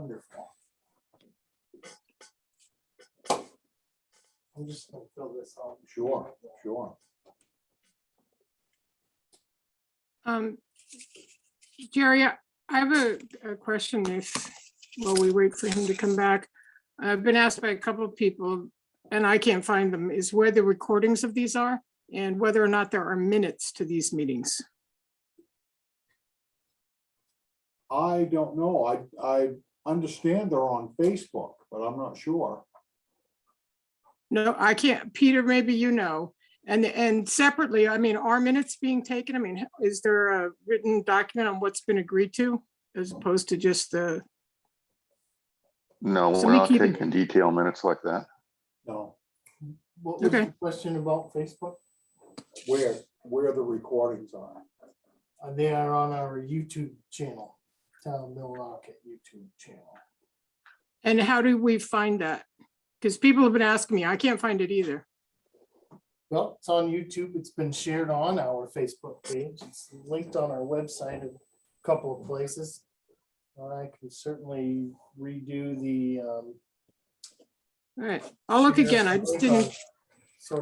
Wonderful. I'm just gonna fill this out. Sure, sure. Jerry, I have a question while we wait for him to come back. I've been asked by a couple of people, and I can't find them, is where the recordings of these are and whether or not there are minutes to these meetings. I don't know. I understand they're on Facebook, but I'm not sure. No, I can't. Peter, maybe you know. And separately, I mean, are minutes being taken? I mean, is there a written document on what's been agreed to as opposed to just the? No, So we're we not keep- taking detail minutes like that. No, What was Okay. the question about Facebook? where the recordings are. They are on our YouTube channel, Town of Millrocket YouTube channel. And how do we find that? Because people have been asking me, I can't find it either. Well, it's on YouTube. It's been shared on our Facebook page. It's linked on our website in a couple of places. I can certainly redo the. All right, I'll look again. I just didn't.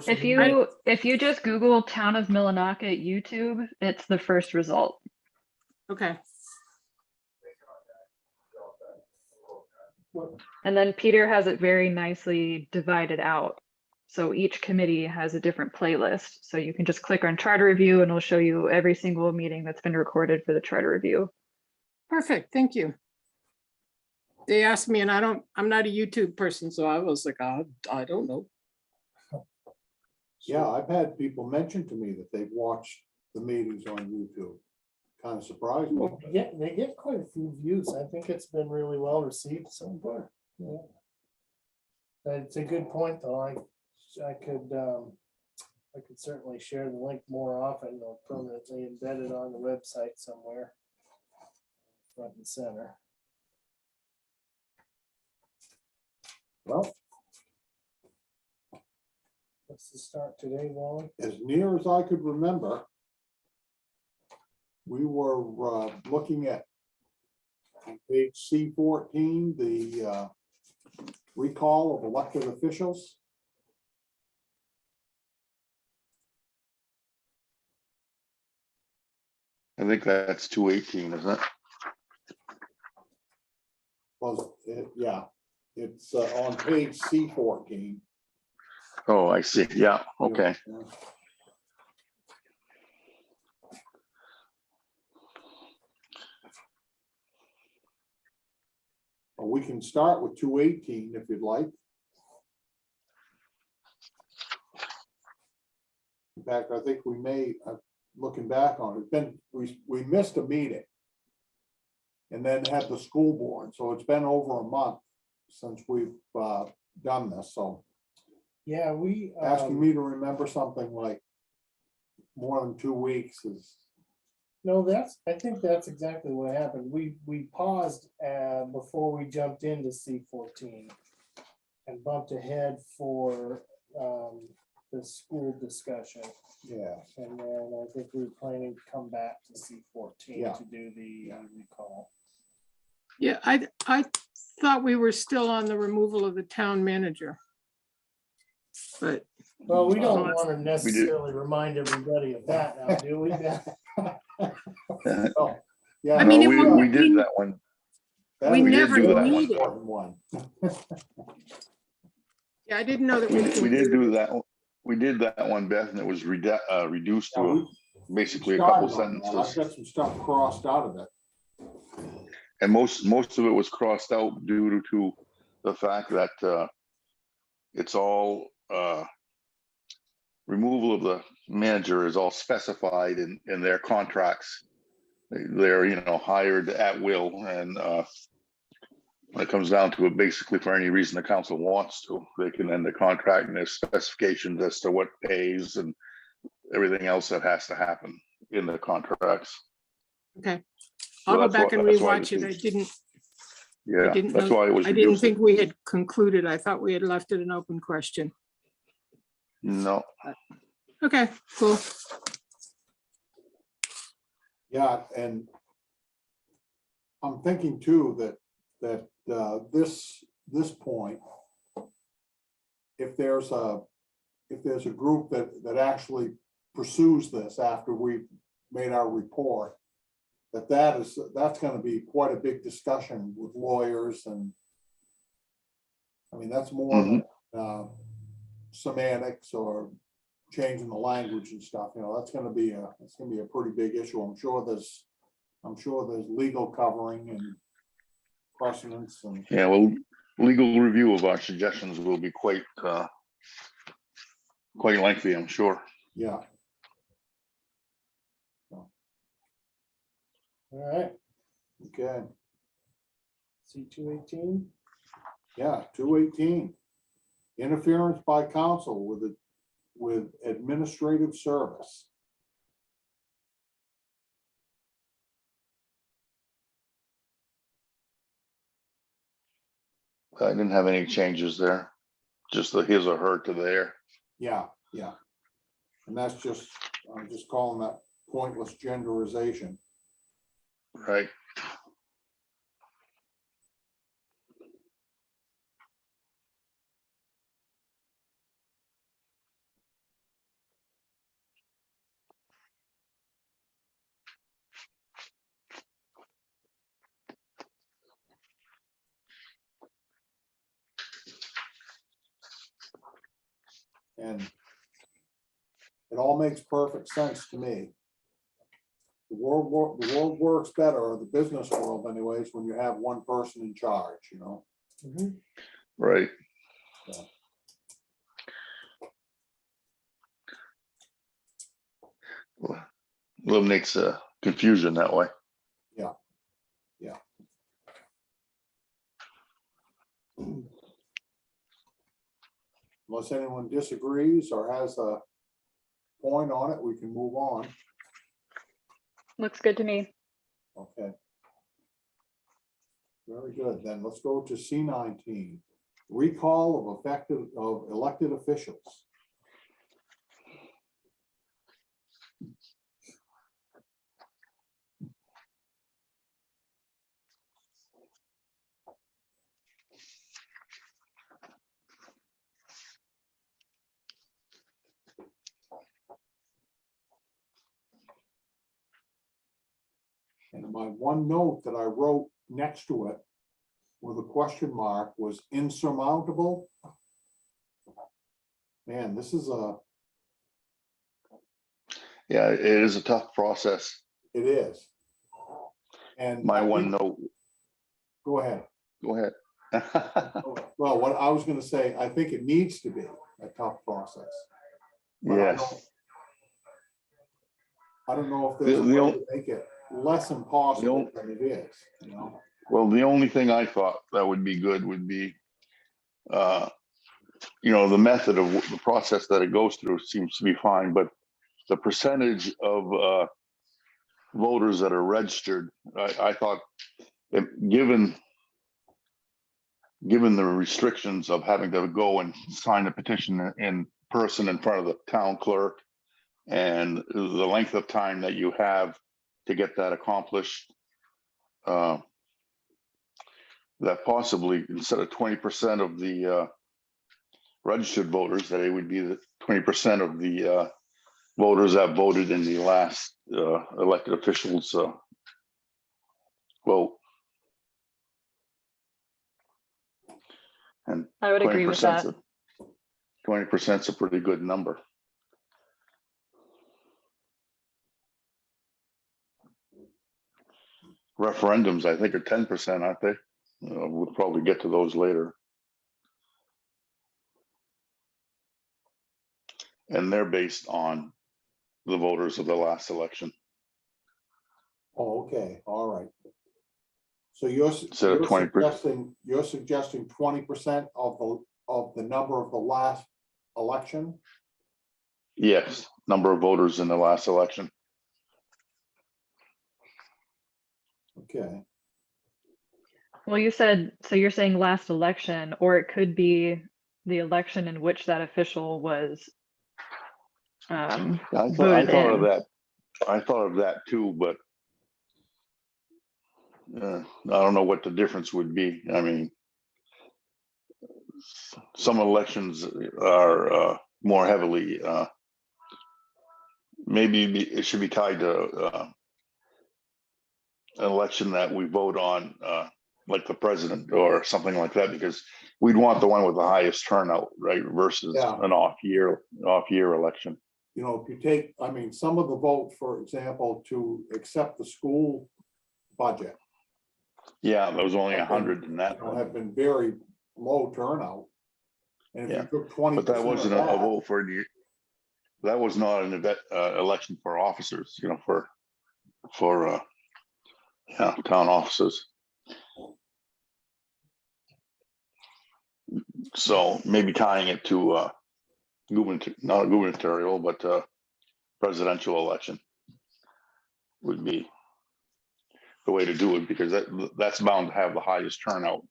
If you just Google Town of Millinocket YouTube, it's the first result. Okay, And then Peter has it very nicely divided out. So each committee has a different playlist. So you can just click on charter review and it'll show you every single meeting that's been recorded for the charter review. perfect. Thank you. They asked me and I'm not a YouTube person, so I was like, I don't know. Yeah, I've had people mention to me that they've watched the meetings on YouTube. Kind of surprised me. Yeah, they get quite a few views. I think it's been really well received so far. Yeah. It's a good point, though. I could certainly share the link more often or permanently embed it on the website somewhere. Front and center. Well, What's the start today, Wally? as near as I could remember, we were looking at on page C14, the recall of elected officials. I think that's 218, isn't it? Was yeah, it's on page C14. Oh, I see. Yeah, okay. Yeah. Well, we can start with 218 if you'd like. In fact, I think we may, looking back on it, it's been, we missed a meeting. And then had the school board, so it's been over a month since we've done this, so Yeah, we. asking me to remember something like more than 2 weeks is, No, I think that's exactly what happened. We paused before we jumped into C14 and bumped ahead for the school discussion. yeah. And then I think we were planning to come back to C14 Yeah. to do the recall. Yeah, I thought we were still on the removal of the town manager. But Well, we don't Oh, want to necessarily remind everybody of that now, do we? Oh, yeah. I mean, No, it we did that one. that we was never an needed- important one. yeah, I didn't know that We did do that. We did that one, Beth, and it was reduced Yeah, to we basically a couple started on that. I've sentences. got some stuff crossed out of it. And most of it was crossed out due to the fact that it's all removal of the manager is all specified in their contracts. They're, hired at will, and when it comes down to it, basically for any reason the council wants to, they can end the contract and there's specifications as to what pays and everything else that has to happen in the contracts. Okay, So I'll go that's back and that's why rewatch it. this I didn't Yeah, didn't that's know- why it was I didn't reduced. think we had concluded. I thought we had left it an open question. No, Okay, cool. Yeah, and I'm thinking too that this point, if there's a group that actually pursues this after we've made our report, that's gonna be quite a big discussion with lawyers and, I mean, that's more than semantics or changing the language and stuff, you know, that's gonna be a pretty big issue. I'm sure there's legal covering and precedents and, Yeah, well, legal review of our suggestions will be quite lengthy, I'm sure. yeah. All right, Okay, C 218. yeah, 218. Interference by counsel with administrative service. I didn't have any changes there, just the his or her to there. Yeah, yeah. And that's just, I'm just calling that pointless genderization. Right. And it all makes perfect sense to me. The world works better, or the business world anyways, when you have one person in charge, you know? Mhm. Right. Yeah. Eliminates confusion that way. Yeah, yeah. Unless anyone disagrees or has a point on it, we can move on. Looks good to me. Okay. Very good. Then let's go to C19. Recall of elected officials. And my one note that I wrote next to it with a question mark was insurmountable. Man, this is Yeah, it is a tough process. it is. And My I one think- note. Go ahead. Go ahead. Well, what I was gonna say, I think it needs to be a tough process. But Yes. I don't know if there's a way to make it less impossible than it is, you know? Well, the only thing I thought that would be good would be, the method of the process that it goes through seems to be fine, but the percentage of voters that are registered, I thought, given the restrictions of having to go and sign a petition in person in front of the town clerk and the length of time that you have to get that accomplished, that possibly instead of 20% of the registered voters, that it would be the 20% of the voters that voted in the last elected officials vote. And I would agree with that. 20% is a pretty good number. Referendums, I think, are 10%, aren't they? We'll probably get to those later. And they're based on the voters of the last election. Oh, okay, all right. So you're Instead of 20%. suggesting 20% of the number of the last election? Yes, number of voters in the last election. Okay, Well, you said, so you're saying last election, or it could be the election in which that official was I voted thought of in. that. I thought of that too, but I don't know what the difference would be. I mean, some elections are more heavily, maybe it should be tied to an election that we vote on, like the president or something like that, because we'd want the one with the highest turnout, right? Versus Yeah. an off year election. You know, if you take, I mean, some of the votes, for example, to accept the school budget, Yeah, there was only Okay. 100 in that you know, one, have been very low turnout. And if Yeah. you took 20%. but that wasn't of a vote for the. That was not an event, election for officers, you know, for yeah, town offices. So maybe tying it to not a gubernatorial, but presidential election would be the way to do it, because that's bound to have the highest turnout.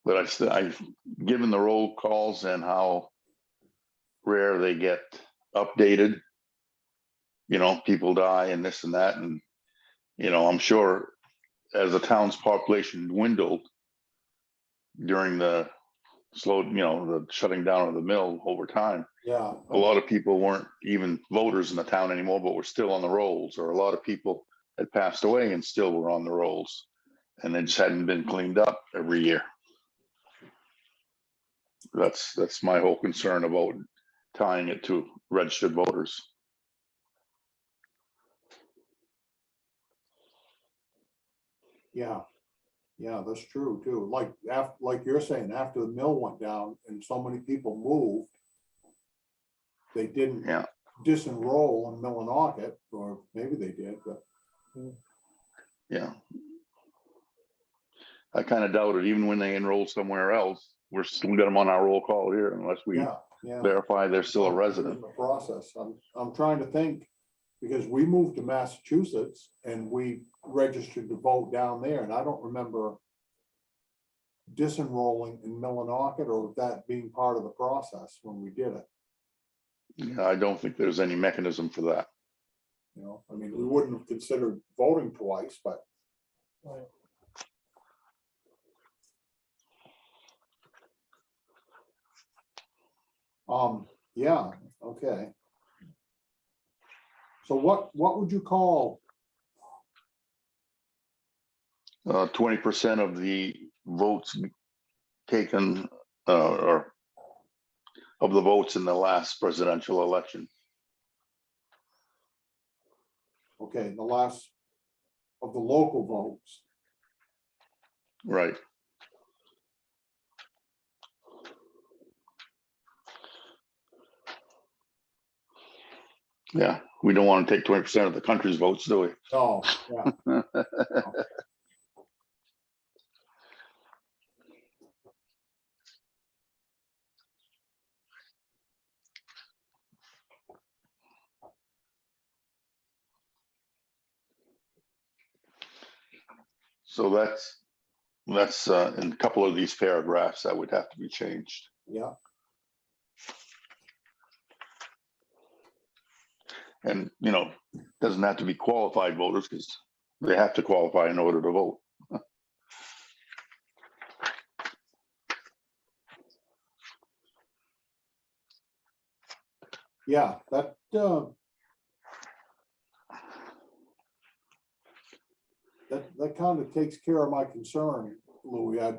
But I've given the roll calls and how rare they get updated. You know, people die and this and that, and you know, I'm sure as the town's population dwindled during the the shutting down of the mill over time, Yeah. a lot of people weren't even voters in the town anymore, but were still on the rolls, or a lot of people had passed away and still were on the rolls, and they just hadn't been cleaned up every year. That's my whole concern about tying it to registered voters. Yeah, yeah, that's true too. Like you're saying, after the mill went down and so many people moved, they didn't Yeah. disenroll in Millinocket, or maybe they did, but Yeah. I kind of doubt it. Even when they enroll somewhere else, we're still got them on our roll call here unless we yeah, yeah. verify they're still a In resident. the process, I'm trying to think, because we moved to Massachusetts and we registered to vote down there, and I don't remember disenrolling in Millinocket or that being part of the process when we did it. Yeah, I don't think there's any mechanism for that. You know, I mean, we wouldn't have considered voting twice, but Right. yeah, okay. So what would you call, 20% of the votes taken, or of the votes in the last presidential election. okay, the last of the local votes? Right. Yeah, we don't want to take 20% of the country's votes, do we? No, yeah. So that's in a couple of these paragraphs that would have to be changed. Yeah, And, you know, doesn't have to be qualified voters, because they have to qualify in order to vote. yeah, that kind of takes care of my concern, Louis. I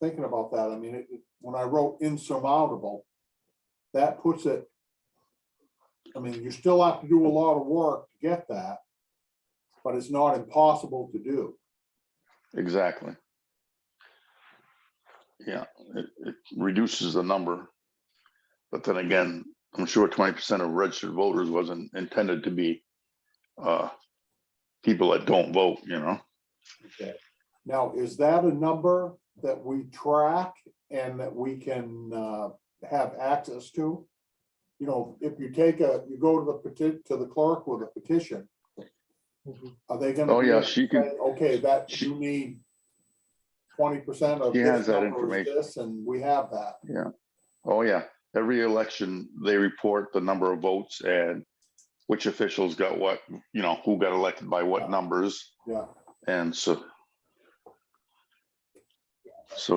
thinking about that. I mean, when I wrote insurmountable, that puts it, I mean, you still have to do a lot of work to get that, but it's not impossible to do. Exactly. Yeah, it reduces the number. But then again, I'm sure 20% of registered voters wasn't intended to be people that don't vote, you know? Okay. Now, is that a number that we track and that we can have access to? You know, if you go to the clerk with a petition, are they gonna? Oh, yeah, say, she could. okay, that you need 20% of She this has that number is information. this, and we have that. Yeah. Oh, yeah. Every election, they report the number of votes, and which officials got what, who got elected by what numbers. Yeah, And so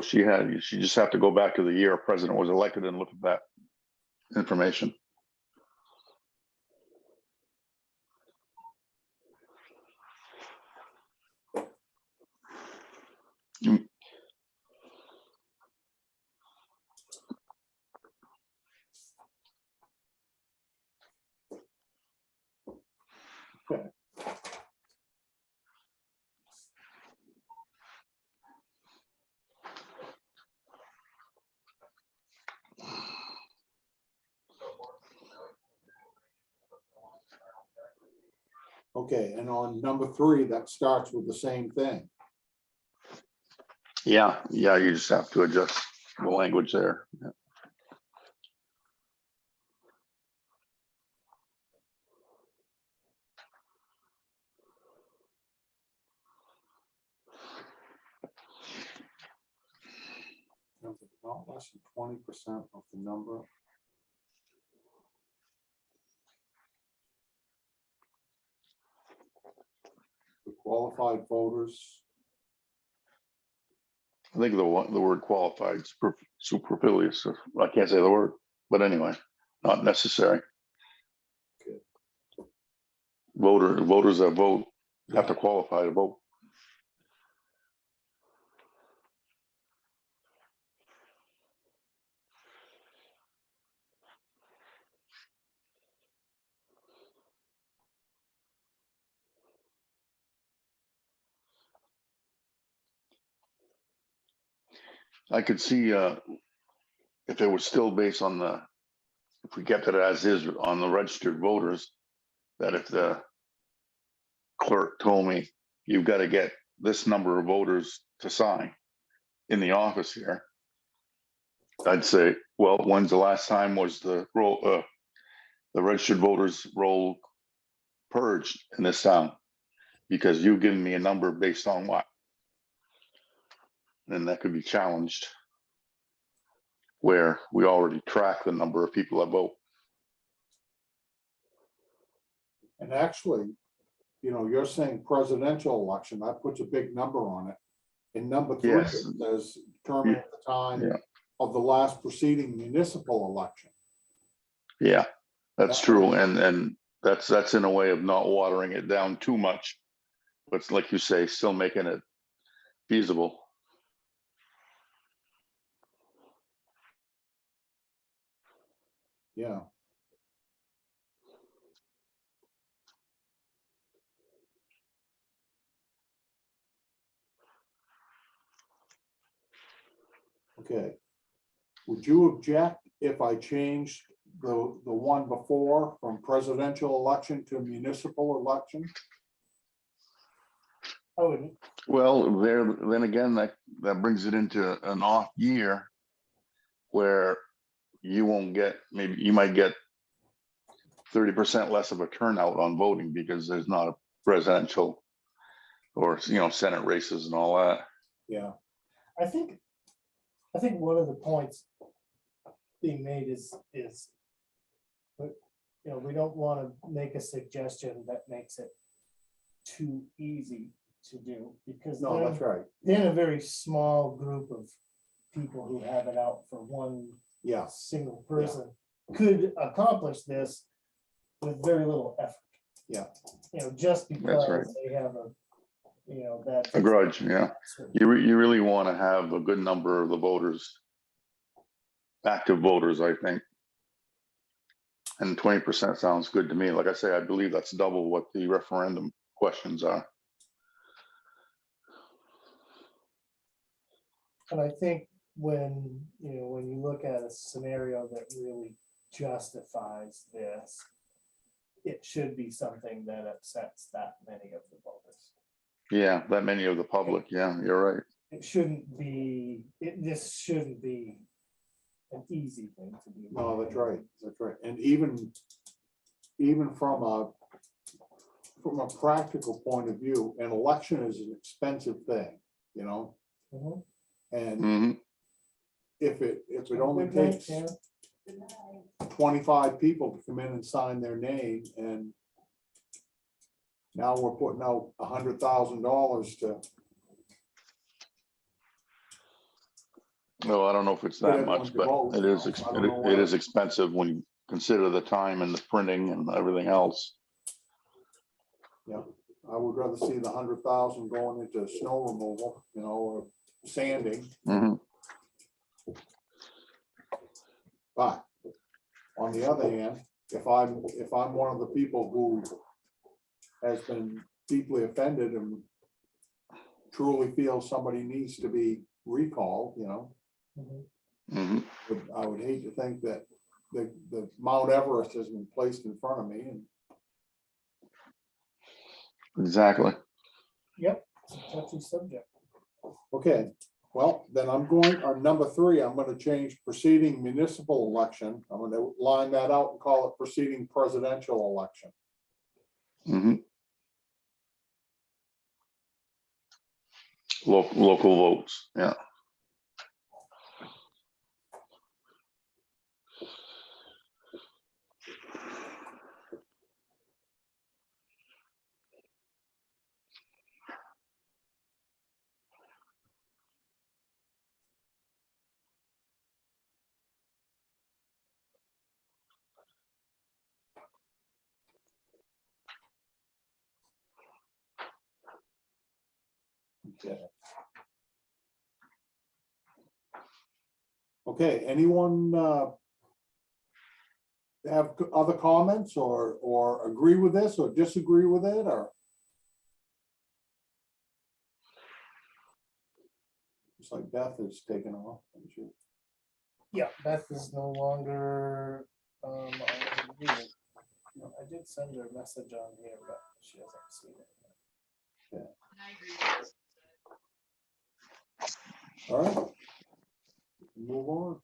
she just have to go back to the year a president was elected and look at that information. okay, and on number 3, that starts with the same thing. Yeah, you just have to adjust the language there. Yeah. Not less than 20% of the number. The qualified voters. I think the word qualified is superfluous. I can't say the word, but anyway, not necessary. Okay. Voters that vote have to qualify to vote. I could see if it was still based on if we kept it as is on the registered voters, that if the clerk told me, you've got to get this number of voters to sign in the office here, I'd say, well, when's the last time was the registered voters roll purged in this town? Because you've given me a number based on what? And that could be challenged where we already track the number of people that vote. And actually, you're saying presidential election, that puts a big number on it. In number 3, Yes. it says determine at the time Yeah. of the last preceding municipal election. Yeah, that's true. And that's in a way of not watering it down too much. But it's like you say, still making it feasible. Yeah. Okay. Would you object if I changed the one before from presidential election to municipal election? I wouldn't. Well, then again, that brings it into an off year where you won't get, maybe you might get 30% less of a turnout on voting because there's not a presidential or, Senate races and all that. Yeah. I think one of the points being made is, but we don't want to make a suggestion that makes it too easy to do, because No, that's right. then a very small group of people who have it out for one Yeah. single person could accomplish this with very little effort. Yeah. Just because right. they have that. A grudge, yeah. You really want to have a good number of the voters, active voters, I think. And 20% sounds good to me. Like I say, I believe that's double what the referendum questions are. And I think when you look at a scenario that really justifies this, it should be something that upsets that many of the voters. Yeah, that many of the public. Yeah, you're right. It shouldn't be, this shouldn't be an easy thing to do. No, that's right. That's right. And even from a practical point of view, an election is an expensive thing, Mhm. and Hmm. if it only Good night, takes Karen. 25 people to come in and sign their name, and Now we're putting out $100,000 to. No, I don't know if it's Get that everyone much, to but vote, it you is, know. I don't know it what is expensive when you consider the time and the printing and everything else. Yeah, I would rather see the 100,000 going into snow removal, you know, or sanding. Mhm. But on the other hand, if I'm one of the people who has been deeply offended and truly feels somebody needs to be recalled, you know, Mhm. Mhm. I would hate to think that the Mount Everest has been placed in front of me. And Exactly. Yep, it's a touchy subject. okay, well, then I'm going, on number 3, I'm gonna change preceding municipal election. I'm gonna line that out and call it preceding presidential election. Mhm. Local votes, yeah. Okay. Okay, anyone have other comments or agree with this or disagree with it, or? It's like Beth is taking off. isn't she? Yeah, Beth is no longer, on the meeting. I did send her a message on here, but she hasn't seen it. All right. Move on.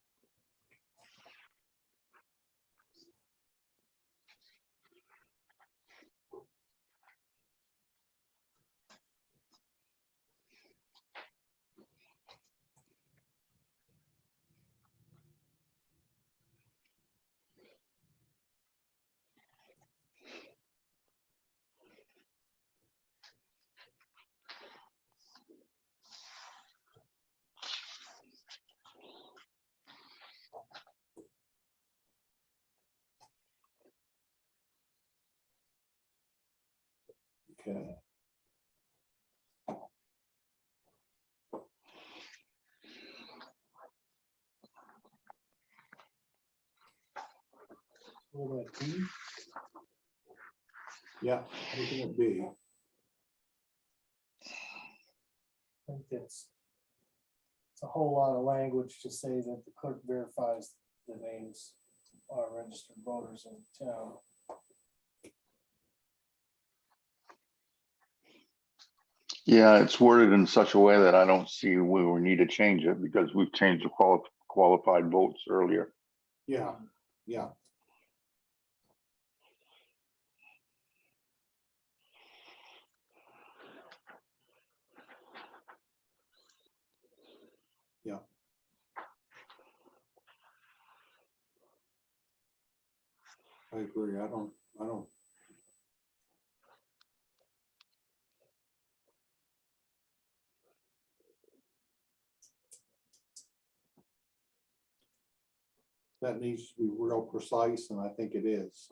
Okay. What about B? Yeah, looking at B. I think it's a whole lot of language to say that the clerk verifies the names are registered voters in the town. Yeah, it's worded in such a way that I don't see where we need to change it because we've changed the qualified votes earlier. Yeah, yeah. Yeah. I agree. I don't. That needs to be real precise, and I think it is.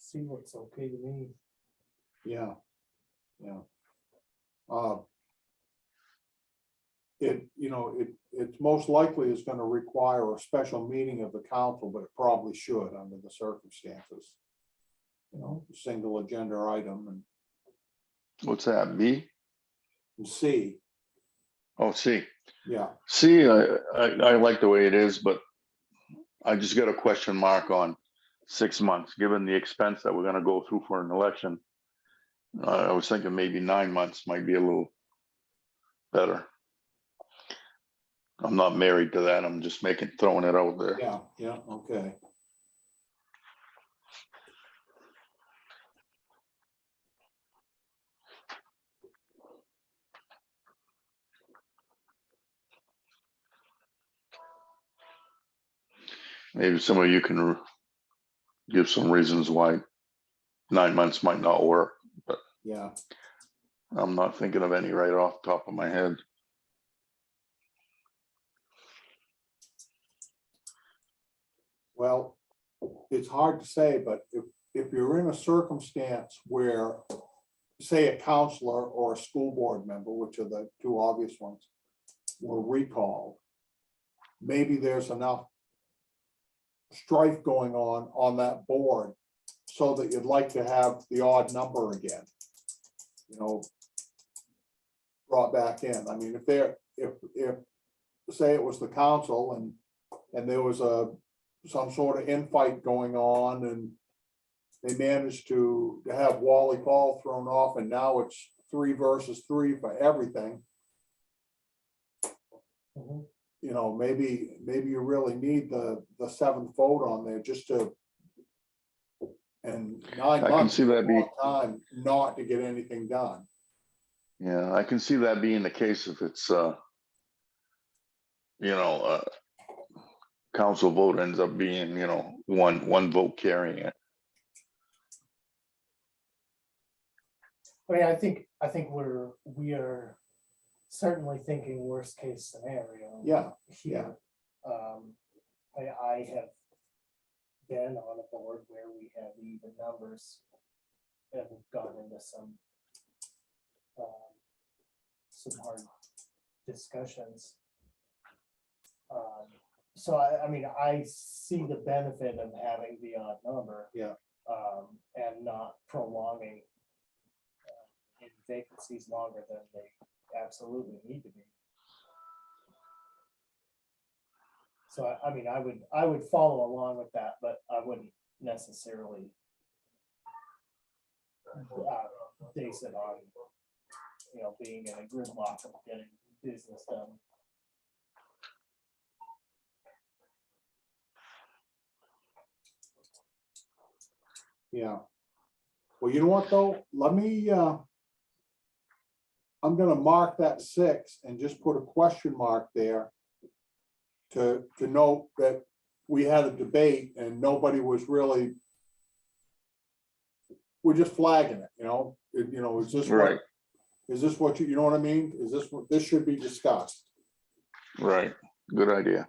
C looks okay to me. Yeah, yeah. It's most likely is gonna require a special meeting of the council, but it probably should under the circumstances. Single agenda item What's that, B? and C, Oh, C. yeah, C, I like the way it is, but I just got a question mark on 6 months, given the expense that we're gonna go through for an election. I was thinking maybe 9 months might be a little better. I'm not married to that. I'm just throwing it out there. yeah, okay. Maybe some of you can give some reasons why 9 months might not work, but Yeah, I'm not thinking of any right off the top of my head. well, it's hard to say, but if you're in a circumstance where, say, a counselor or a school board member, which are the two obvious ones, were recalled, maybe there's enough strife going on that board so that you'd like to have the odd number again, brought back in. I mean, if say it was the council and there was some sort of infight going on and they managed to have Wally Paul thrown off and now it's 3 versus 3 for everything. Mhm. Maybe you really need the 7th vote on there just to, and 9 I can months see is a that long time not to get anything done. Yeah, I can see that being the case if it's, council vote ends up being, one vote carrying it. I mean, I think we are certainly thinking worst case scenario. Yeah, Here. I have been on a board where we have even numbers and we've gone into some hard discussions. So I mean, I see the benefit of having the odd number. Yeah. And not prolonging vacancies longer than they absolutely need to be. So I mean, I would follow along with that, but I wouldn't necessarily base it on, being in a gridlock of getting business done. yeah. Well, you know what though? Let me, I'm gonna mark that 6 and just put a question mark there to note that we had a debate and nobody was really, we're just flagging it, is this what, Right, is this what you know what I mean? Is this what, this should be discussed? right. Good idea.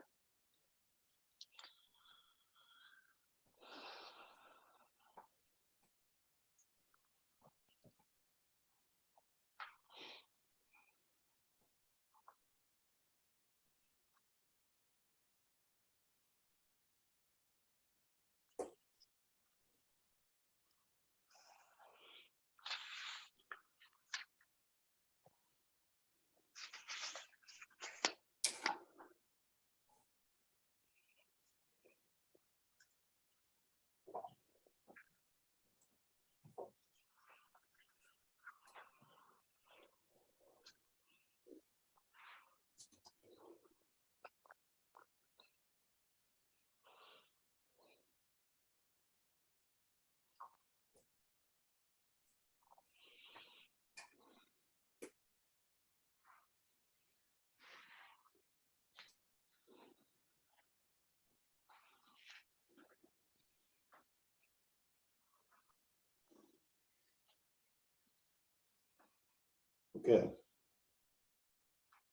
Okay.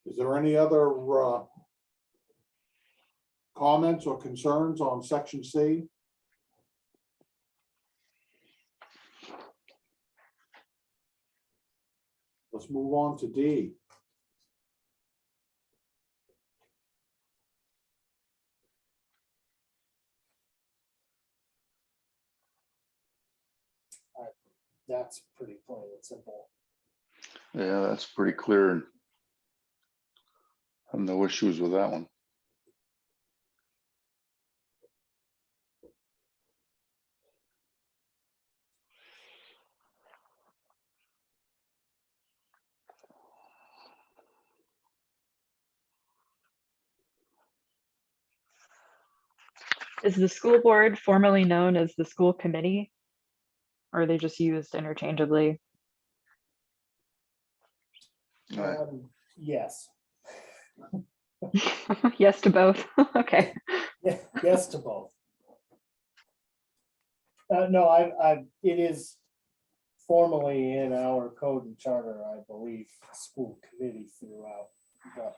Is there any other comments or concerns on section C? let's move on to D. That's pretty plain and simple. Yeah, that's pretty clear. And I have no issues with that one. Is the school board formerly known as the school committee? Or are they just used interchangeably? Yes. Yes to both. Okay. Yeah, yes to both. No, it is formally in our code and charter, I believe, school committee throughout, but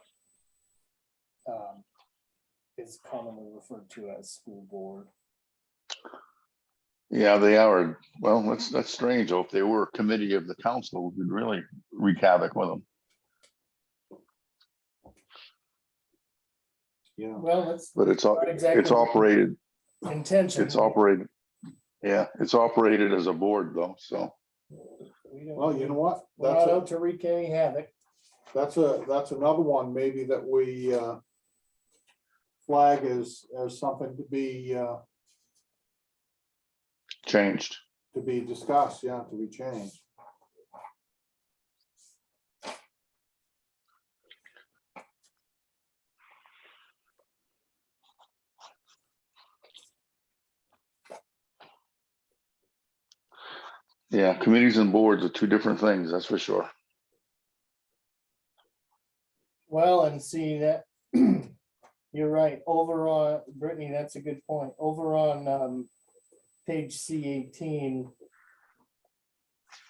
is commonly referred to as school board. Yeah, they are. Well, that's strange. Though, if they were a committee of the council, we'd really wreak havoc with them. Yeah, Well, that's But it's not exactly it's operated. intention. It's operated. Yeah, it's operated as a board though. So well, you know what? We're That's not a, out to wreak any havoc. that's another one maybe that we flag as something changed. to be discussed, yeah, to be changed. Yeah, committees and boards are two different things. That's for sure. Well, and see that, you're right, over on, Brittany, that's a good point, over on page C18,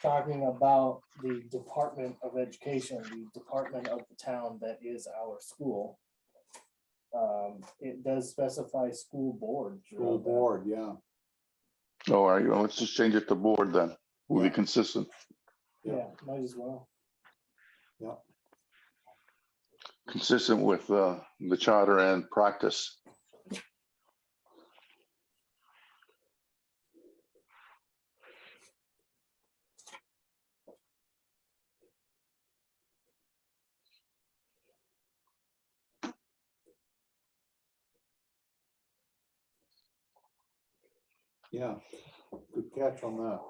talking about the Department of Education, the department of the town that is our school. It does specify school board. School board, yeah. Oh, all right. Well, let's just change it to board then. We'll be Yeah. consistent. Yeah, might as well. Consistent with the charter and practice. Yeah, good catch on that.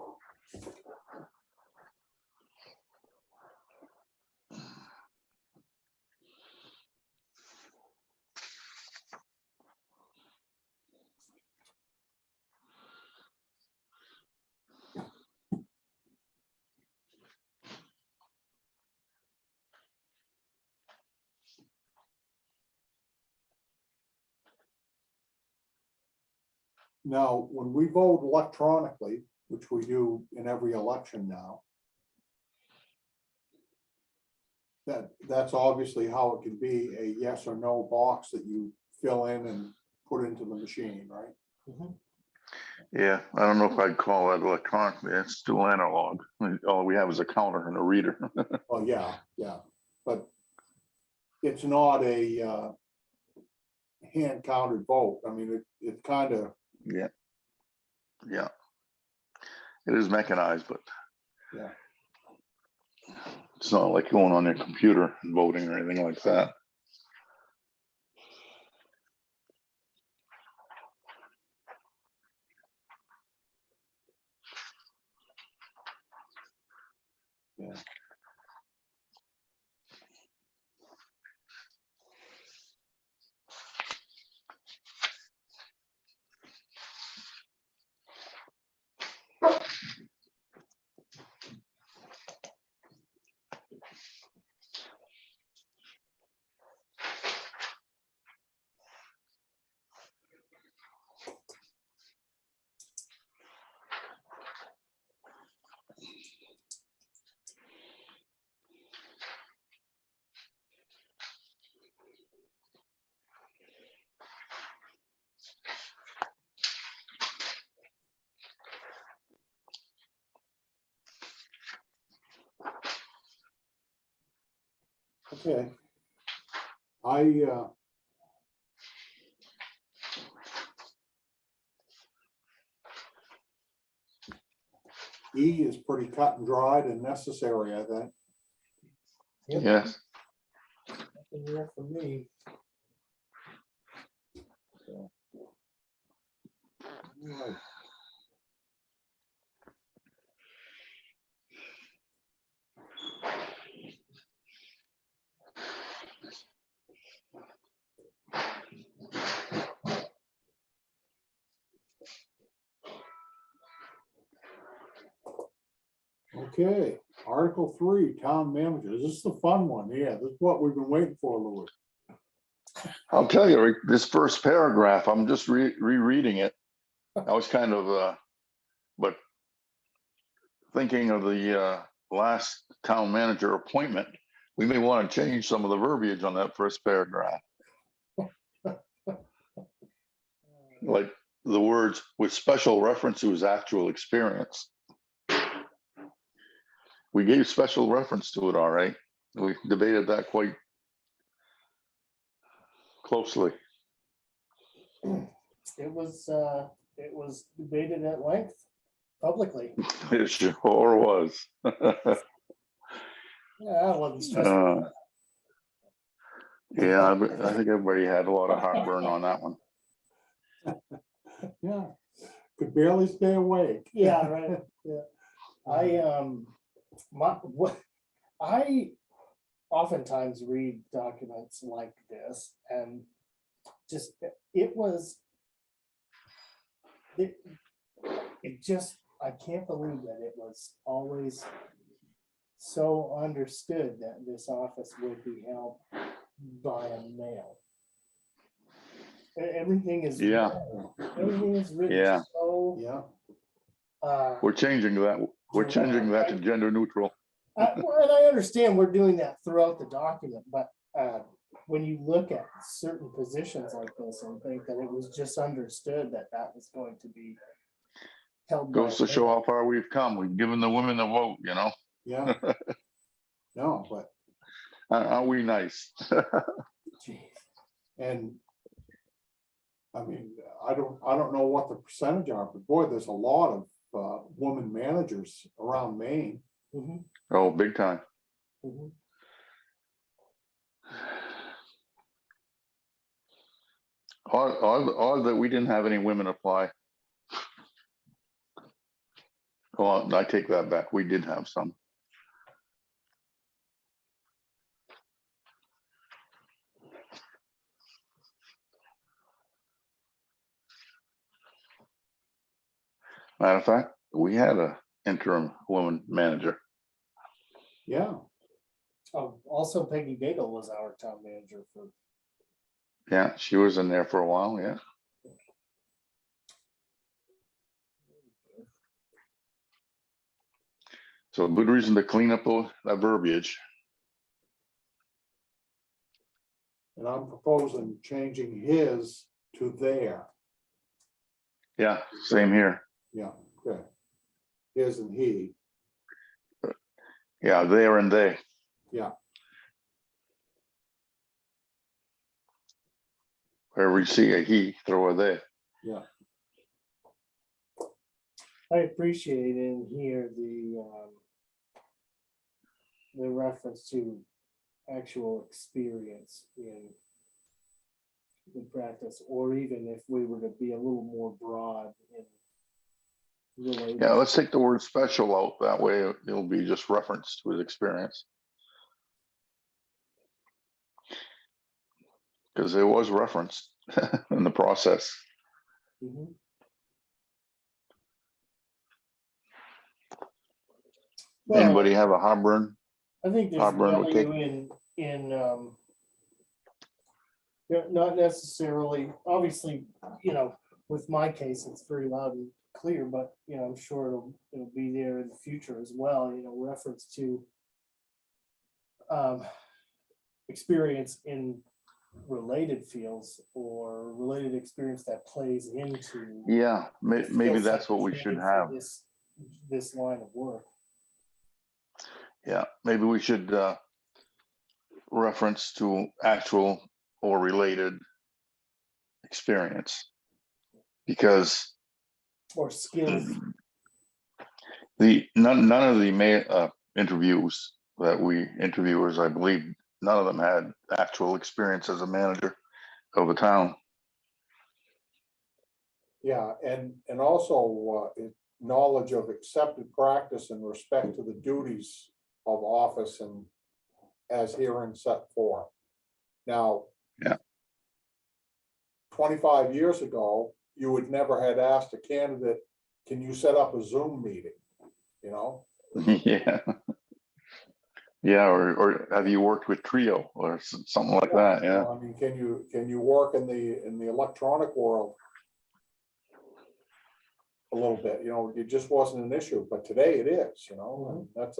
Now, when we vote electronically, which we do in every election now, that's obviously how it can be a yes or no box that you fill in and put into the machine, right? Mhm. Yeah, I don't know if I'd call that electronically. It's still analog. All we have is a counter and a reader. Oh, yeah, but it's not a hand counted vote. I mean, it kind of, Yeah. Yeah. It is mechanized, but yeah, it's not like going on your computer and voting or anything like that. yeah. Okay. I E is pretty cut and dried and necessary, I think. Yep, Yes, nothing here for me. Right. Okay, Article 3, Town Manager. This is the fun one. Yeah, this is what we've been waiting for, Louis. I'll tell you, Rick, this first paragraph, I'm just rereading it. I was kind of, but thinking of the last town manager appointment, we may want to change some of the verbiage on that first paragraph. Like the words with special reference to his actual experience. We gave special reference to it, all right. We debated that quite closely. It was debated at length publicly. It sure was. Yeah, I wasn't stressful. Yeah, I think everybody had a lot of heartburn on that one. Yeah, could barely stay awake. Yeah, right. Yeah. I oftentimes read documents like this and just, I can't believe that it was always so understood that this office would be held by a male. Everything is. Yeah. Everything is written Yeah. so. Yeah, We're changing that. We're changing that to gender neutral. Well, and I understand we're doing that throughout the document, but when you look at certain positions like this and think that it was just understood that that was going to be held. Goes by to a show male. how far we've come. We've given the women the vote, you know. yeah. No, but, Aren't we nice? Jeez. and I mean, I don't know what the percentage are, but boy, there's a lot of woman managers around Maine. Mhm, Oh, big time. mhm. Odd that we didn't have any women apply. Well, I take that back. We did have some. Matter of fact, we had a interim woman manager. Yeah, Also Peggy Bagel was our town manager for. Yeah, she was in there for a while. Yeah. So a good reason to clean up that verbiage. and I'm proposing changing his to their. Yeah, same here. Yeah, okay. His and he, Yeah, there and they. yeah, Wherever you see a he, throw a they. yeah, I appreciate in here the reference to actual experience in practice, or even if we were to be a little more broad in related. Yeah, let's take the word special out. That way it'll be just reference to his experience. Because it was referenced in the process. Mhm. Well, Anybody have a heartburn? I think there's Heartburn would value in not necessarily, obviously, with my case, it's very loud and clear, but I'm sure it'll be there in the future as well, reference to experience in related fields or related experience that plays into. Yeah, maybe skill that's set what we needed should for have. This line of work. Yeah, maybe we should reference to actual or related experience. Because Or skills. none of the interviews that interviewers, I believe, none of them had actual experience as a manager of a town. Yeah, and also knowledge of accepted practice in respect to the duties of office and as herein set forth. Now, Yeah. 25 years ago, you would never had asked a candidate, can you set up a Zoom meeting? You know? Yeah. Yeah, or have you worked with Trio or something like that? You Yeah. know, I mean, can you work in the electronic world a little bit? You know, it just wasn't an issue, but today it is. You know, and that's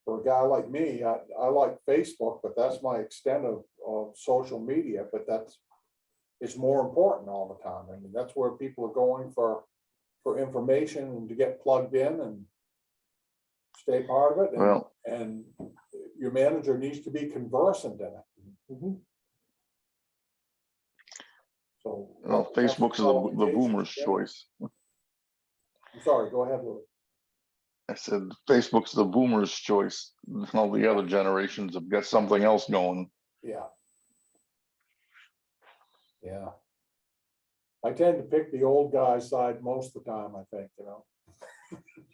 for a guy like me. I like Facebook, but that's my extent of social media. But it's more important all the time. I mean, that's where people are going for information and to get plugged in and stay part of it. And, Well, and your manager needs to be conversant in it. So well, Facebook's the boomer's choice. I'm sorry, go ahead, Louis. I said Facebook's the boomer's choice. All the other generations have got something else going. Yeah. Yeah. I tend to pick the old guy's side most of the time, I think, you know.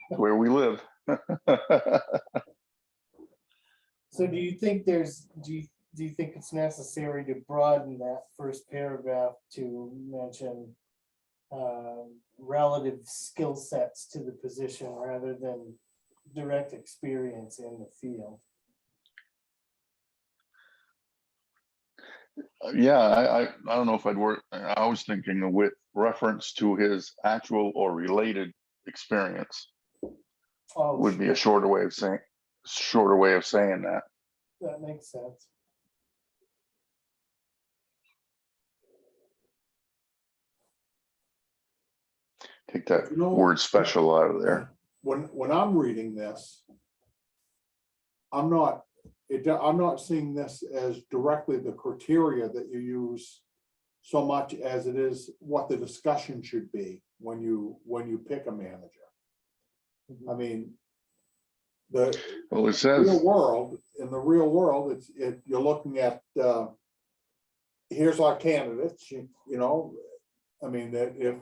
Where we live. So do you think do you think it's necessary to broaden that first paragraph to mention relative skill sets to the position rather than direct experience in the field? Yeah, I don't know if I'd work. I was thinking with reference to his actual or related experience Oh, would be a shorter way of saying that. that makes sense. Take that You know, word special out of there. When I'm reading this, I'm not seeing this as directly the criteria that you use so much as it is what the discussion should be when you pick a manager. I mean, Well, it says, in the real world, you're looking at here's our candidates, you know, I mean, that if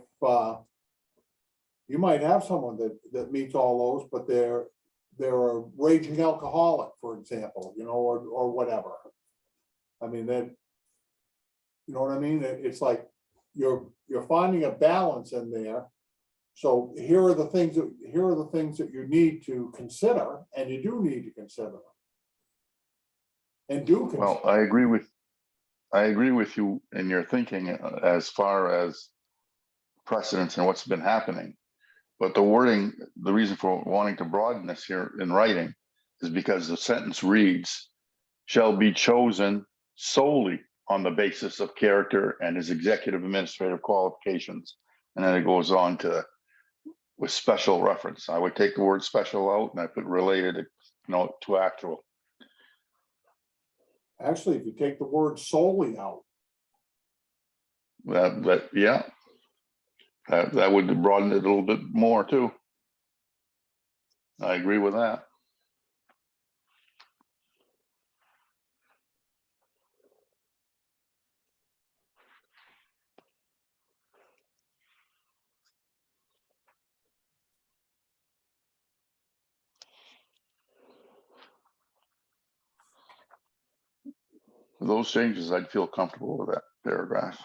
you might have someone that meets all those, but they're a raging alcoholic, for example, you know, or whatever. I mean, that, you know what I mean? It's like you're finding a balance in there. So here are the things that you need to consider, and you do need to consider them. And do consider. well, I agree with you in your thinking as far as precedents and what's been happening. But the wording, the reason for wanting to broaden this here in writing is because the sentence reads, shall be chosen solely on the basis of character and his executive administrative qualifications. And then it goes on to with special reference. I would take the word special out and I put related, you know, to actual. Actually, if you take the word solely out, Yeah, that would broaden it a little bit more too. I agree with that. With those changes, I'd feel comfortable with that paragraph.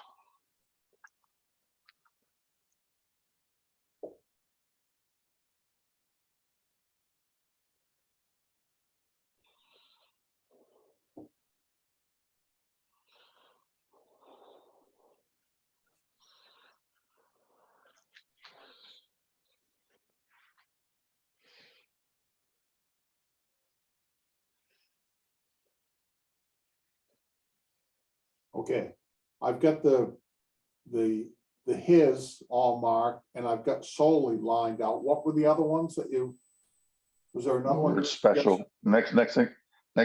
okay. I've got the his all marked, and I've got solely lined out. What were the other ones that you Was there The another one? word special. Next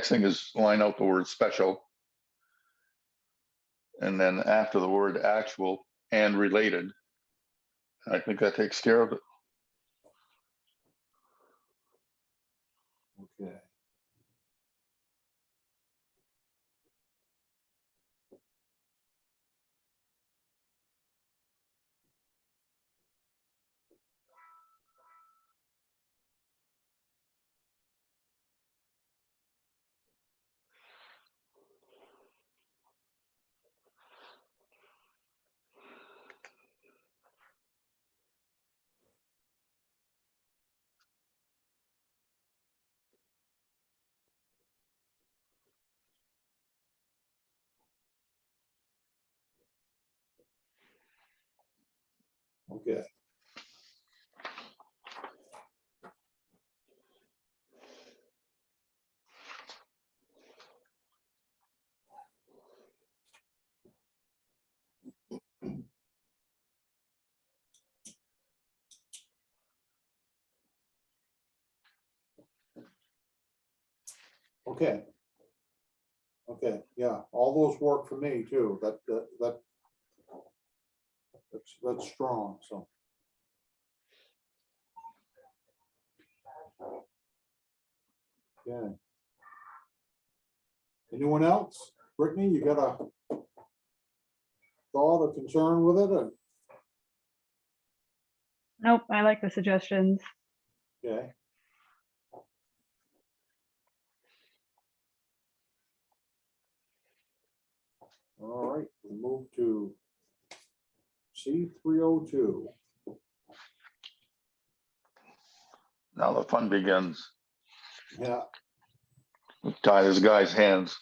thing is line out the word special. And then after the word actual and related. I think that takes care of it. Okay. Okay. Okay. Okay, yeah, all those work for me too. That's strong, so. Okay. Anyone else? Brittany, you got a thought or concern with it? Or- Nope, I like the suggestions. Okay. All right, we move to C302. Now the fun begins. Yeah, Tie this guy's hands.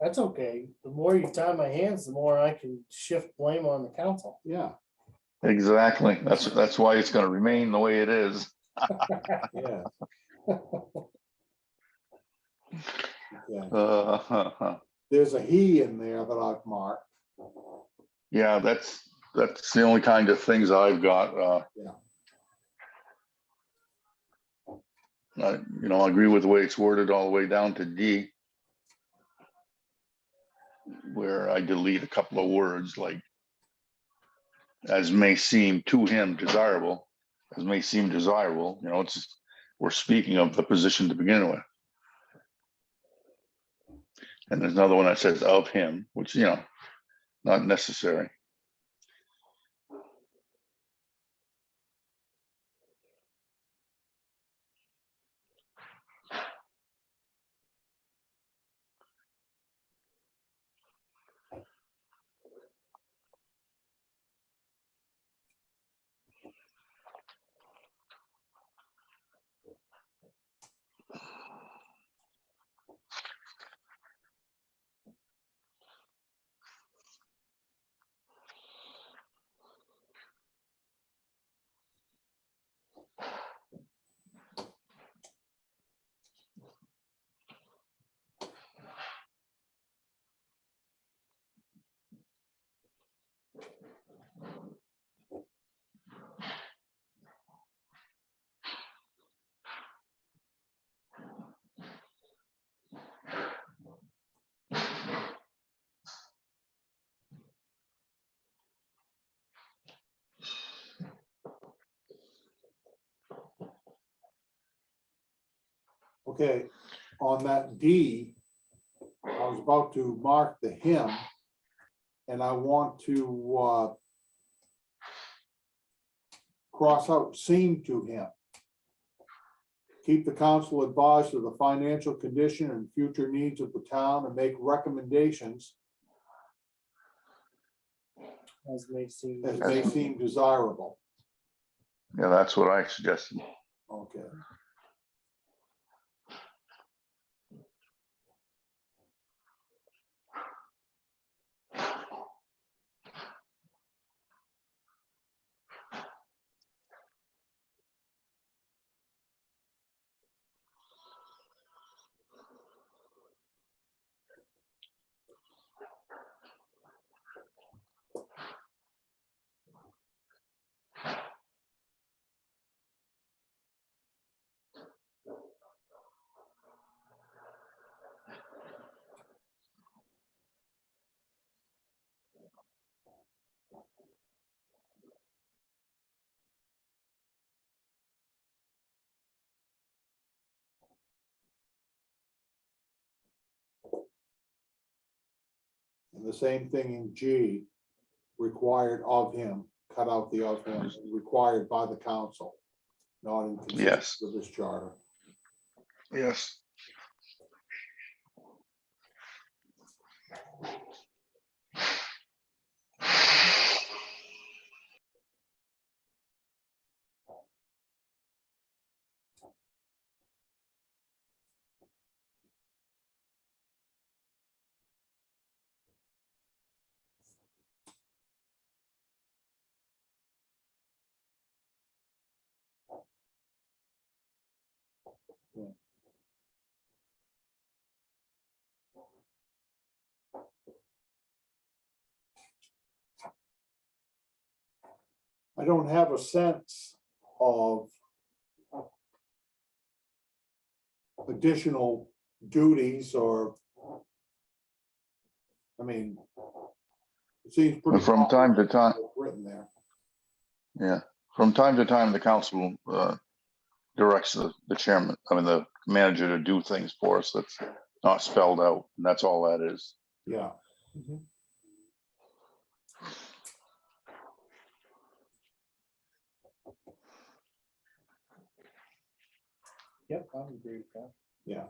That's okay. The more you tie my hands, the more I can shift blame on the council. yeah, Exactly. That's why it's gonna remain the way it is. yeah. Okay. There's a he in there that I've marked. Yeah, that's the only kind of things I've got. Yeah. I agree with the way it's worded all the way down to D, where I delete a couple of words like as may seem to him desirable, as may seem desirable, we're speaking of the position to begin with. And there's another one that says of him, which, not necessary. Okay, on that D, I was about to mark the him, and I want to cross out seem to him. Keep the council advised of the financial condition and future needs of the town and make recommendations As may seem. as may seem desirable. Yeah, that's what I suggested. Okay. the same thing in G, required of him, cut out the of him, required by the council. Not inconsistent Yes. with this charter. Yes. I don't have a sense of additional duties or, I mean, it seems pretty. From time to time, Written there. yeah, from time to time, the council directs the chairman, I mean, the manager to do things for us that's not spelled out, and that's all that is. Yeah, Mhm. Yep, I would agree with that. yeah.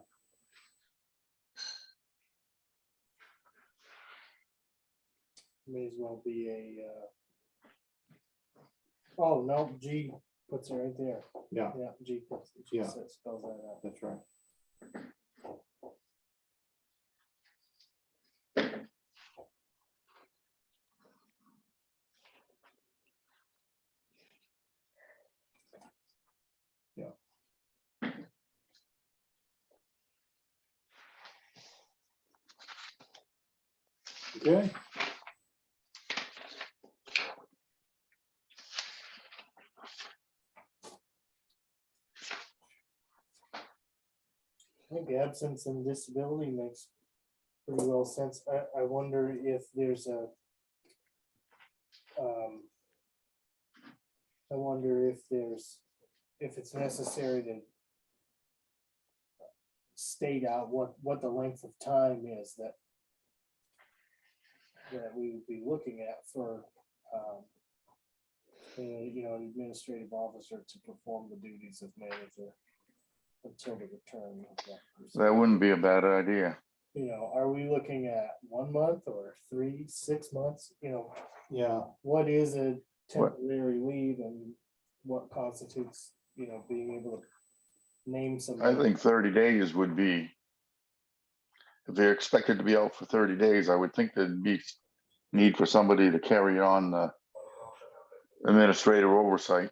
May as well be a, oh, no, G puts it right there. Yeah, Yeah, G puts, G Yeah. spells that out. that's right. Yeah. Okay. I think absence and disability makes pretty well sense. I wonder if there's a, I wonder if it's necessary to state out what the length of time is that we would be looking at for, an administrative officer to perform the duties of manager until the return of that person. That wouldn't be a bad idea. Are we looking at 1 month or 3, 6 months? Yeah, What is a temporary leave and what constitutes, being able to name I somebody? think 30 days would be, if they're expected to be out for 30 days, I would think there'd be need for somebody to carry on the administrative oversight.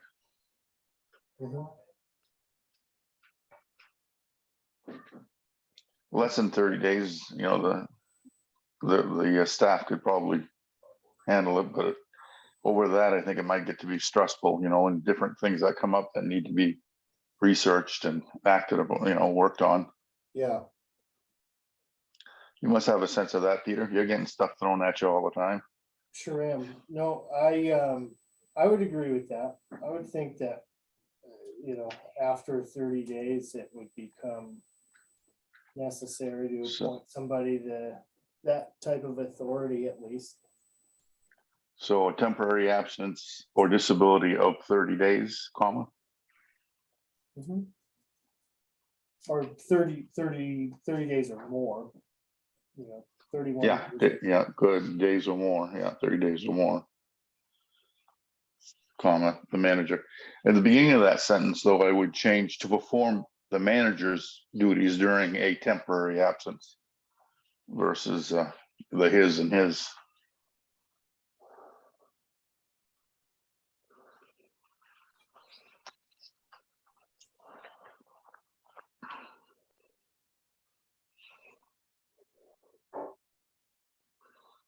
Mhm. Less than 30 days, the staff could probably handle it, but over that, I think it might get to be stressful, and different things that come up that need to be researched and acted upon, worked on. yeah, You must have a sense of that, Peter. You're getting stuff thrown at you all the time. Sure am. No, I would agree with that. I would think that, after 30 days, it would become necessary to So- appoint somebody that type of authority at least. So a temporary absence or disability of 30 days, comma. Mhm. Or 30 days or more. 31. Yeah, good, days or more, 30 days or more. Comma, the manager. At the beginning of that sentence, though, I would change to perform the manager's duties during a temporary absence versus the his and his.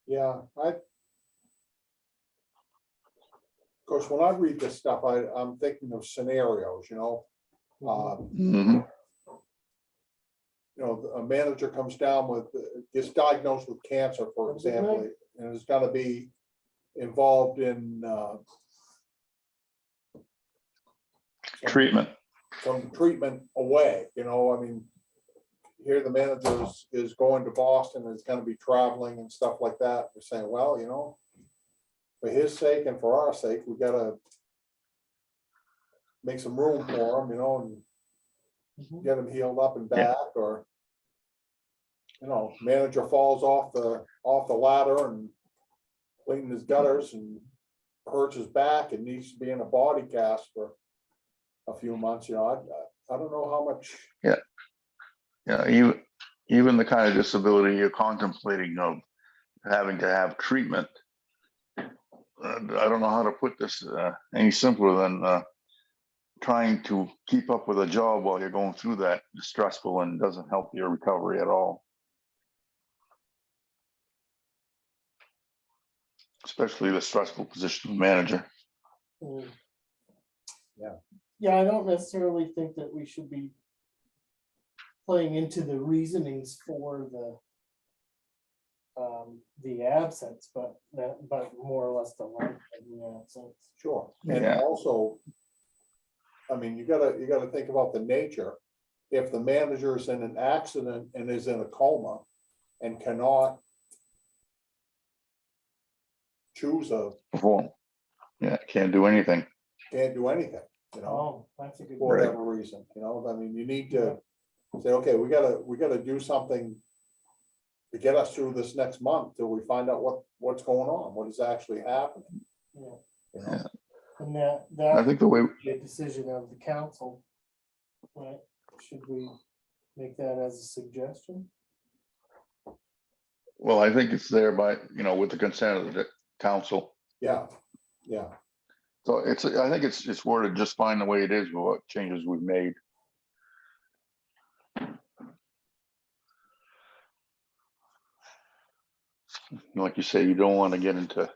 yeah, of course, when I read this stuff, I'm thinking of scenarios, Mhm. A manager comes down with, gets diagnosed with cancer, for example, and is gonna be involved in Treatment. some treatment away, I mean, hear the manager is going to Boston, and is gonna be traveling and stuff like that. We're saying, well, you know, for his sake and for our sake, we gotta make some room for him, you know, and get him healed up and back, or, you know, manager falls off the ladder and cleaning his gutters and hurts his back and needs to be in a body cast for a few months, you know, I don't know how much. Yeah, even the kind of disability you're contemplating of having to have treatment. I don't know how to put this any simpler than trying to keep up with a job while you're going through that is stressful and doesn't help your recovery at all. Especially the stressful position of manager. Yeah, I don't necessarily think that we should be playing into the reasonings for the absence, but more or less the length of the absence. Sure, and Yeah. also, I mean, you gotta think about the nature. If the manager is in an accident and is in a coma and cannot choose Perform. Yeah, can't do anything. can't do anything, you know, Oh, that's a good. for Right. whatever reason, you know, I mean, you need to say, okay, we gotta do something to get us through this next month till we find out what's going on, what is actually happening. Yeah. You know? Yeah. And that I think the way, would be a decision of the council, right? Should we make that as a suggestion? well, I think it's there by, with the consent of the council. Yeah. So I think it's worded just fine the way it is with what changes we've made. Like you say, you don't want to get into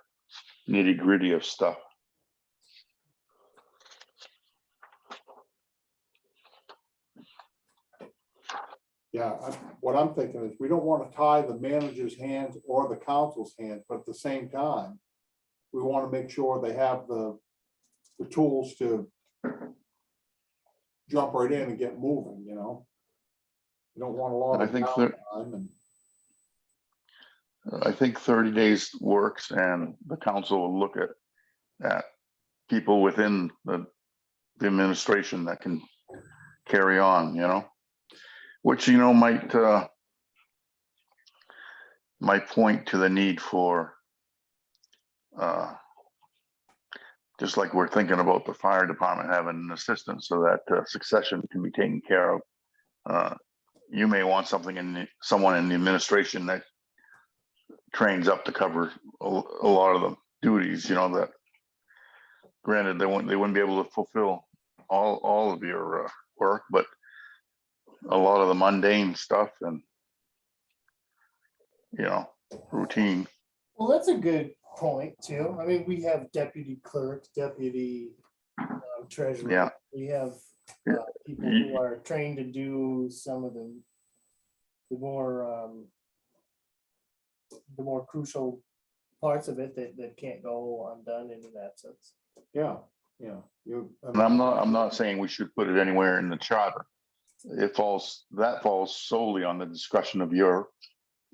nitty gritty of stuff. Yeah, what I'm thinking is we don't want to tie the manager's hands or the council's hands, but at the same time, we want to make sure they have the tools to jump right in and get moving, you know? You don't want a lot I of think downtime and, I think 30 days works, and the council will look at people within the administration that can carry on, which, might point to the need for, just like we're thinking about the fire department having an assistant so that succession can be taken care of. You may want someone in the administration that trains up to cover a lot of the duties, that granted they wouldn't be able to fulfill all of your work, but a lot of the mundane stuff and routine. Well, that's a good point too. I mean, we have deputy clerk, deputy treasurer. Yeah. We have people who are trained to do some of the more crucial parts of it that can't go undone in that sense. yeah. And I'm not saying we should put it anywhere in the charter. That falls solely on the discretion of your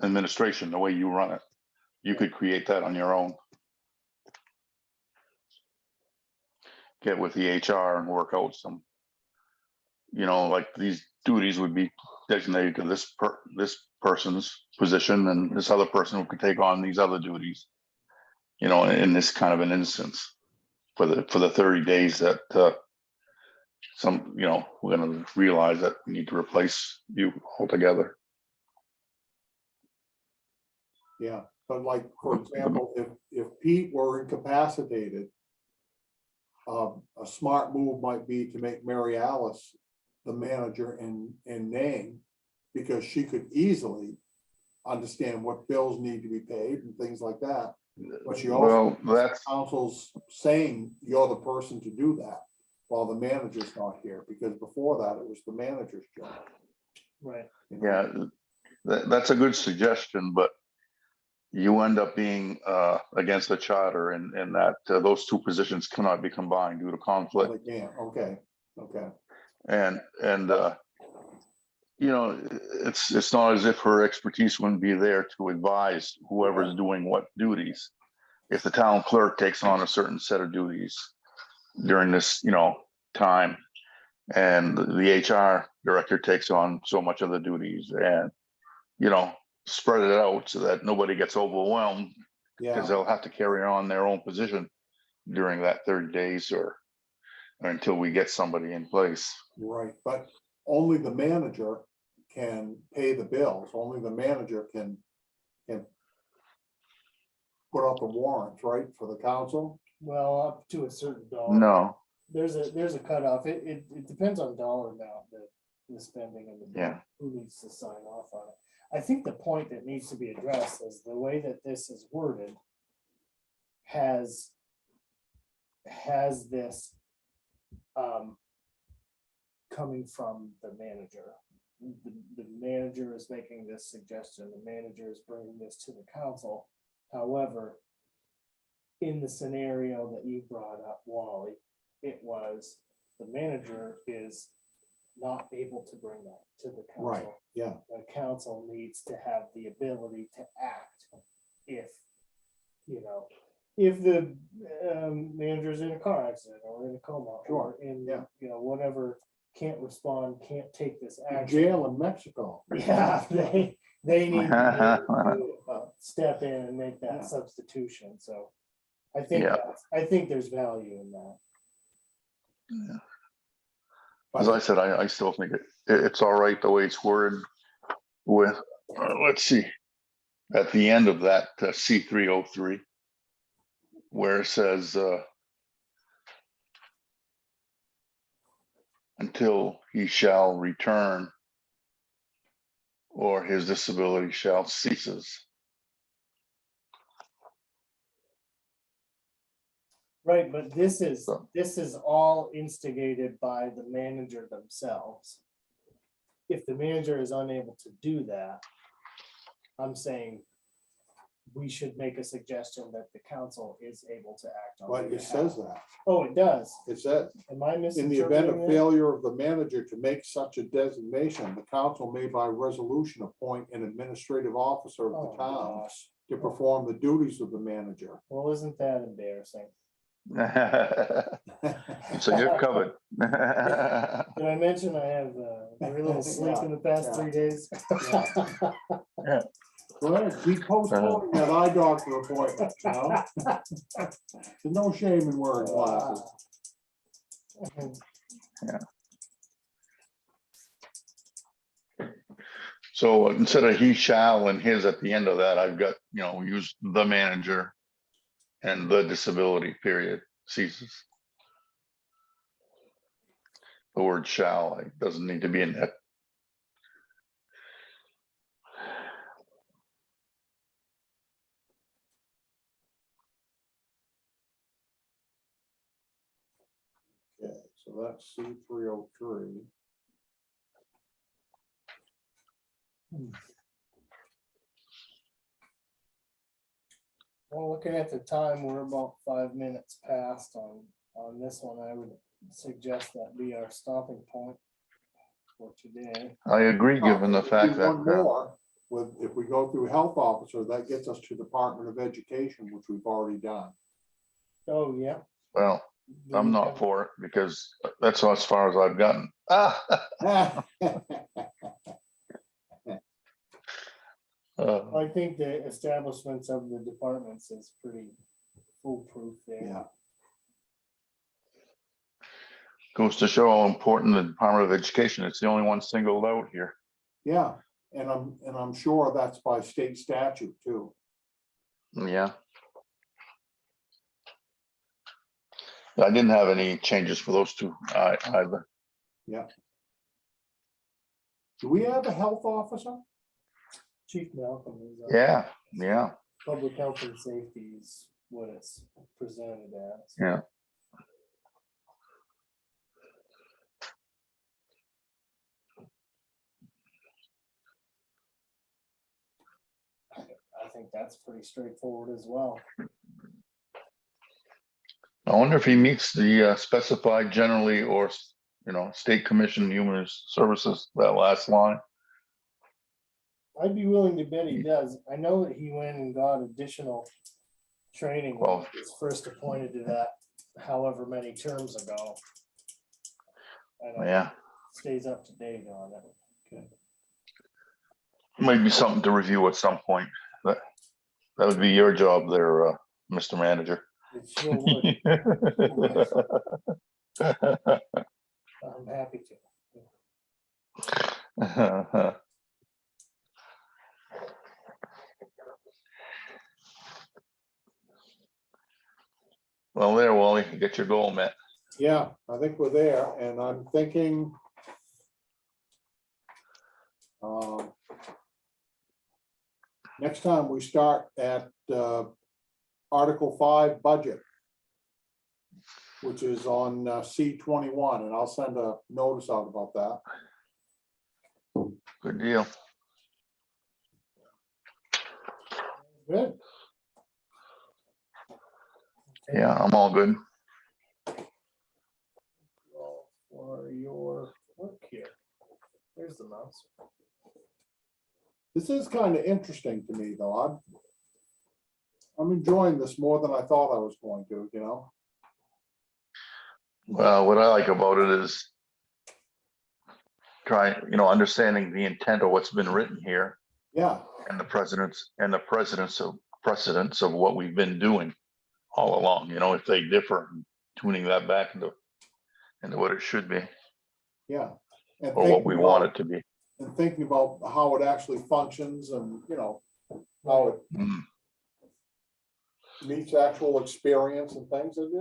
administration, the way you run it. You could create that on your own. Get with the HR and work out some, like these duties would be designated to this person's position, and this other person who could take on these other duties, in this kind of an instance for the 30 days that we're going to realize that we need to replace you altogether. Yeah, but like, for example, if Pete were incapacitated, a smart move might be to make Mary Alice the manager in name, because she could easily understand what bills need to be paid and things like that. But she also, that's council's saying you're the person to do that while the manager's not here, because before that, it was the manager's job. Right. yeah, that's a good suggestion, but you end up being against the charter, and that those two positions cannot be combined due to conflict. Well, they can't, okay. And it's not as if her expertise wouldn't be there to advise whoever's doing what duties. If the town clerk takes on a certain set of duties during this, time, and the HR director takes on so much of the duties, and, spread it out so that nobody gets overwhelmed, because Yeah, they'll have to carry on their own position during that 30 days or until we get somebody in place. right, but only the manager can pay the bills, only the manager can put out the warrants, right, for the council? Well, up to a certain dollar. No, There's a cutoff. It depends on dollar amount, the spending and yeah, who needs to sign off on it. I think the point that needs to be addressed is the way that this is worded has this coming from the manager. The manager is making this suggestion, the manager is bringing this to the council. However, in the scenario that you brought up, Wally, it was the manager is not able to bring that to the Right, council. yeah, The council needs to have the ability to act if, if the manager's in a car accident or in a coma or Sure, in, yeah. whatever, can't respond, can't take this in action. jail in Mexico. Yeah, they need to step in and make that Yeah. substitution, so I think Yeah. I think there's value in that. as I said, I still think it's all right the way it's worded with, let's see, at the end of that C303, where it says, until he shall return or his disability shall ceases. Right, but this is So- all instigated by the manager themselves. If the manager is unable to do that, I'm saying we should make a suggestion that the council is able to act on. But their it says behalf. that, Oh, it does. it says, Am I in the event misinterpreting of that? failure of the manager to make such a designation, the council may by resolution appoint an administrative officer of Oh, the town gosh. to perform the duties of the manager. Well, isn't that embarrassing? So you're covered. Did I mention I have very little sleep in the past Yeah. 3 days? Well, keep postponing that eye doctor appointment, There's no shame in wearing glasses. So instead of he shall and his at the end of that, I've got, use the manager and the disability period ceases. The word shall, like, doesn't need to be in that. Okay, so that's C303. Well, looking at the time, we're about 5 minutes past on this one. I would suggest that be our stopping point for today. I agree, given the fact that, One more, if we go through health officer, that gets us to Department of Education, which we've already done. Oh, yeah. well, I'm not for it because that's as far as I've gotten. I think the establishments of the departments is pretty foolproof there. Yeah, Goes to show how important the Department of Education, it's the only one singled out here. yeah, and I'm sure that's by state statute too. Yeah. I didn't have any changes for those two either. Do we have a health officer? Chief Malcolm is. Yeah, Public health and safety is what it's presented as. yeah. I think that's pretty straightforward as well. I wonder if he meets the specified generally or, state commission human services, that last line. I'd be willing to bet he does. I know that he went and got additional training when Well- he was first appointed to that however many terms ago. I don't Yeah, stays up to date on it. might be something to review at some point. That would be your job there, Mr. Manager. It sure would. I'm happy to. Well, there, Wally, you get your goal met. Yeah, I think we're there, and I'm thinking. Next time we start at Article 5 budget, which is on C21, and I'll send a notice out about that. Good deal. Good. Yeah, I'm all good. Well, for your work here. There's the mouse. This is kind of interesting to me, though. I'm enjoying this more than I thought I was going to, you know? Well, what I like about it is understanding the intent of what's been written here Yeah, and the precedence of what we've been doing all along, if they differ, tuning that back into what it should be yeah. And or what we thinking want about- it to be. And thinking about how it actually functions and, how it Mm. meets actual experience and things, and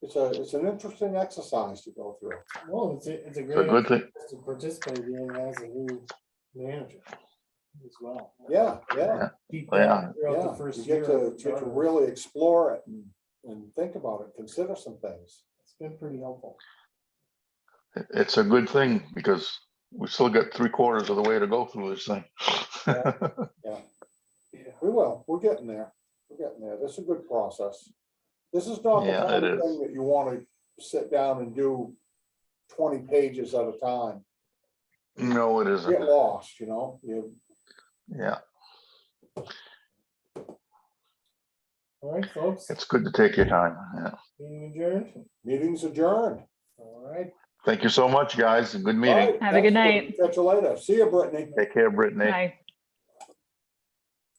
it's an interesting exercise to go through. Well, it's a It's a great good thing. exercise to participate in as a new manager as well. Yeah, Keep Yeah. that throughout yeah. the first You year. get to, of the get to charter. really explore it and think about it, consider some things. It's been pretty helpful. It's a good thing because we still got 3/4 of the way to go through this thing. Yeah. We're getting there. We're getting there. This is a good process. This is not the Yeah, kind it of is. thing that you want to sit down and do 20 pages at a time. No, it Get isn't. lost, you. Yeah, All right, folks, it's good to take your time. Yeah. meeting adjourned. Meeting's adjourned. All right. Thank you so much, guys. A good All meeting. right, Have a good thanks, night. Catch you later. See you, Brittany. Take care, Brittany. Bye.